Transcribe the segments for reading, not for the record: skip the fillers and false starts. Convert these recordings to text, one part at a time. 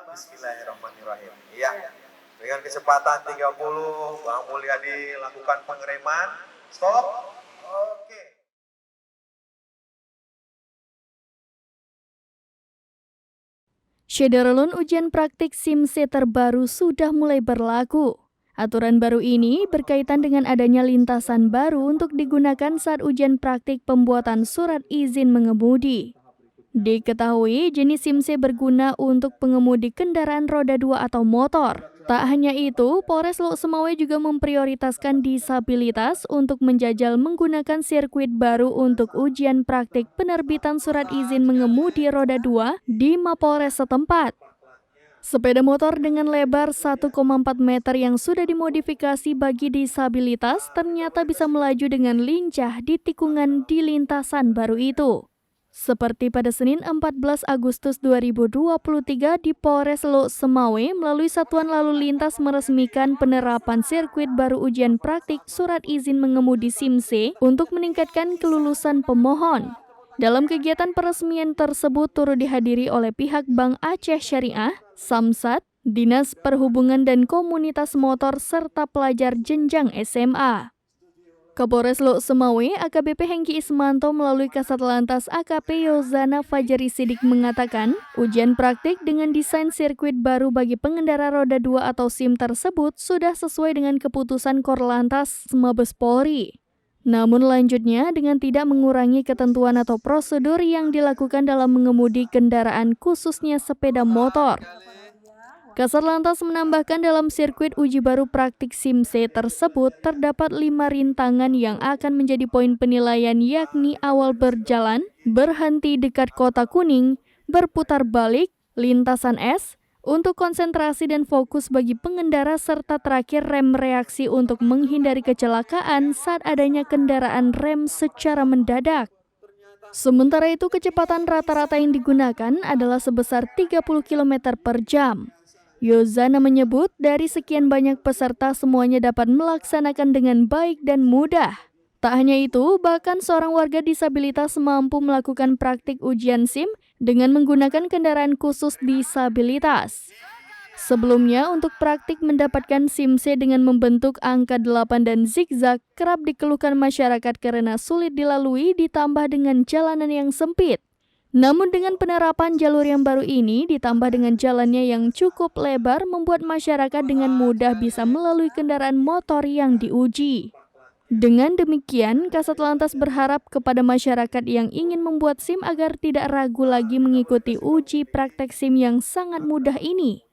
Bismillahirrahmanirrahim. Iya. Dengan kecepatan 30, Bang Mulyadi lakukan pengereman. Stop. Oke. Scheduleun ujian praktik SIMC terbaru sudah mulai berlaku. Aturan baru ini berkaitan dengan adanya lintasan baru untuk digunakan saat ujian praktik pembuatan surat izin mengemudi. Diketahui jenis SIMC berguna untuk pengemudi kendaraan roda 2 atau motor. Tak hanya itu, Polres Lok Sumawe juga memprioritaskan disabilitas untuk menjajal menggunakan sirkuit baru untuk ujian praktik penerbitan surat izin mengemudi roda 2 di Mapolres setempat. Sepeda motor dengan lebar 1,4 meter yang sudah dimodifikasi bagi disabilitas ternyata bisa melaju dengan lincah di tikungan di lintasan baru itu. Seperti pada Senin 14 Agustus 2023 di Polres Lok Sumawe melalui Satuan Lalu Lintas meresmikan penerapan sirkuit baru ujian praktik surat izin mengemudi SIMC untuk meningkatkan kelulusan pemohon. Dalam kegiatan peresmian tersebut turut dihadiri oleh pihak Bank Aceh Syariah, Samsat, Dinas Perhubungan dan Komunitas Motor serta pelajar jenjang SMA. Kapolres Lok Sumawe AKBP Hengki Ismanto melalui Kasat Lantas AKP Yozana Fajri Sidik mengatakan, ujian praktik dengan desain sirkuit baru bagi pengendara roda 2 atau SIM tersebut sudah sesuai dengan keputusan Korlantas Mabes Polri. Namun lanjutnya dengan tidak mengurangi ketentuan atau prosedur yang dilakukan dalam mengemudi kendaraan khususnya sepeda motor. Kasat Lantas menambahkan dalam sirkuit uji baru praktik SIMC tersebut terdapat 5 rintangan yang akan menjadi poin penilaian yakni awal berjalan, berhenti dekat kota kuning, berputar balik, lintasan es, untuk konsentrasi dan fokus bagi pengendara serta terakhir rem reaksi untuk menghindari kecelakaan saat adanya kendaraan rem secara mendadak. Sementara itu kecepatan rata-rata yang digunakan adalah sebesar 30 km per jam. Yozana menyebut dari sekian banyak peserta semuanya dapat melaksanakan dengan baik dan mudah. Tak hanya itu, bahkan seorang warga disabilitas mampu melakukan praktik ujian SIM dengan menggunakan kendaraan khusus disabilitas. Sebelumnya, untuk praktik mendapatkan SIM-C dengan membentuk angka 8 dan zigzag kerap dikeluhkan masyarakat karena sulit dilalui ditambah dengan jalanan yang sempit. Namun dengan penerapan jalur yang baru ini ditambah dengan jalannya yang cukup lebar membuat masyarakat dengan mudah bisa melalui kendaraan motor yang diuji. Dengan demikian, Kasat Lantas berharap kepada masyarakat yang ingin membuat SIM agar tidak ragu lagi mengikuti uji praktek SIM yang sangat mudah ini.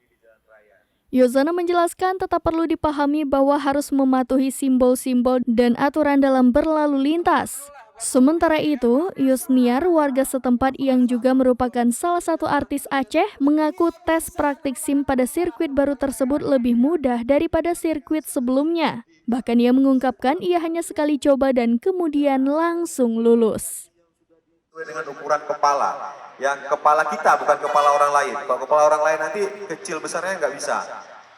Yozana menjelaskan tetap perlu dipahami bahwa harus mematuhi simbol-simbol dan aturan dalam berlalu lintas. Sementara itu, Yusniar, warga setempat yang juga merupakan salah satu artis Aceh, mengaku tes praktik SIM pada sirkuit baru tersebut lebih mudah daripada sirkuit sebelumnya. Bahkan ia mengungkapkan ia hanya sekali coba dan kemudian langsung lulus. Dengan ukuran kepala, yang kepala kita bukan kepala orang lain. Kalau kepala orang lain nanti kecil besarnya nggak bisa.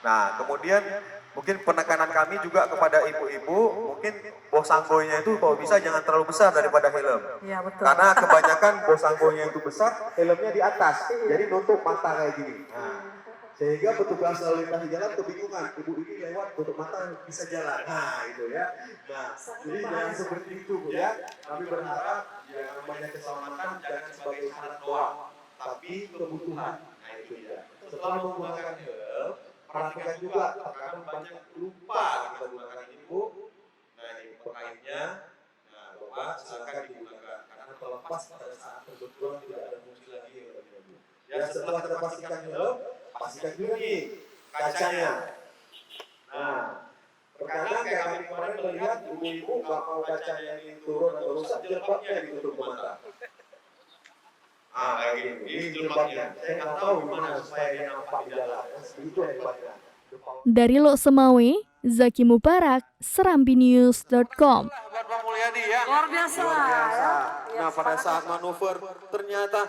Nah, kemudian mungkin penekanan kami juga kepada ibu-ibu, mungkin bosanggonya itu kalau bisa jangan terlalu besar daripada helm. Ya, betul. Karena kebanyakan bosanggonya itu besar, helmnya di atas, jadi nutup mata kayak gini. Nah, sehingga petugas lalu lintas di jalan kebingungan, ibu ini lewat tutup mata bisa jalan. Nah, itu ya. Nah, jadi jangan seperti itu, Bu ya. Kami berharap yang namanya keselamatan jangan sebagai syarat doang, tapi kebutuhan. Nah, itu ya. Setelah menggunakan helm, perhatikan juga, terkadang banyak lupa kita gunakan ini, Bu. Nah, ini pekainnya. Nah, Bapak silakan digunakan karena terlepas pada saat kebetulan tidak ada fungsi lagi. Ya, setelah kita pastikan helm, pastikan juga nih kacanya. Nah, terkadang kayak kami kemarin melihat ibu-ibu nggak mau kacanya ini turun atau rusak, jilbabnya ditutup ke mata. Ah, kayak gini, ini jilbabnya. Saya nggak tahu gimana supaya dia nampak di jalan. Itu hebatnya. Dari Lok Sumawe, Zaki Mubarak, serambinews.com. Buat Bang Mulyadi ya. Luar biasa. Ya. Nah, pada saat manuver ternyata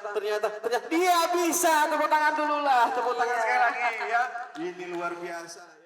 dia bisa. Tepuk tangan dulu lah. Tepuk tangan sekali lagi ya. Ini luar biasa.